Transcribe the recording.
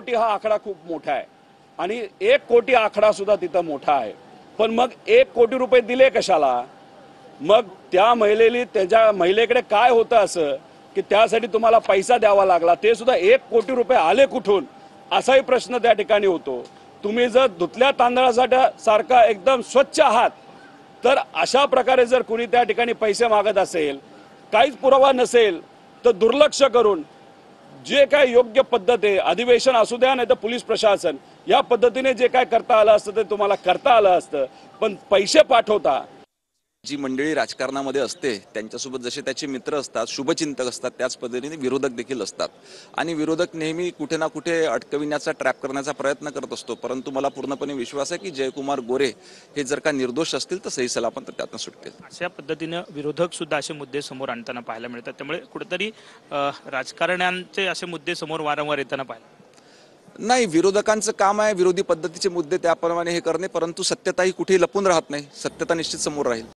कोटी हा आकडा खूप मोठा आहे आणि 1 कोटी आकडा सुद्धा तिथं मोठा आहे, पण मग 1 कोटी रुपये दिले कशाला? मग त्या त्याच्या महिलेकडे काय होतं असं की त्यासाठी तुम्हाला पैसा द्यावा लागला, ते सुद्धा 1 कोटी रुपये आले कुठून, असाही प्रश्न त्या ठिकाणी होतो। तुम्ही जर धुतल्या तांदळासाठी सारखा एकदम स्वच्छ आहात, तर अशा प्रकारे जर कुणी त्या ठिकाणी पैसे मागत असेल, काहीच पुरावा नसेल, तर दुर्लक्ष करून जे काय योग्य पद्धत आहे, अधिवेशन असू द्या नाही तर पोलीस प्रशासन, या पद्धतीने जे काय करता आलं असतं ते तुम्हाला करता आलं असतं, पण पैसे पाठवता। जी मंडळी राजकारणामध्ये असते त्यांच्यासोबत जसे त्याचे मित्र असतात, शुभचिंतक असतात, त्याच पद्धतीने विरोधक देखील असतात आणि विरोधक नेहमी कुठे ना कुठे अटकविण्याचा, ट्रॅप करण्याचा प्रयत्न करत असतो। परंतु मला पूर्णपणे विश्वास आहे की जयकुमार गोरे हे जर का निर्दोष असतील तर सही सलामत त्यातून सुटतील। अशा पद्धतीने विरोधक सुद्धा असे मुद्दे समोर आणताना पाहायला मिळतात, त्यामुळे कुठेतरी राजकारण्यांचे असे मुद्दे समोर वारंवार येताना पाहायला नाही, विरोधकांचं काम आहे विरोधी पद्धतीचे मुद्दे त्याप्रमाणे हे करणे, परंतु सत्यता ही कुठेही लपून राहत नाही, सत्यता निश्चित समोर राहील।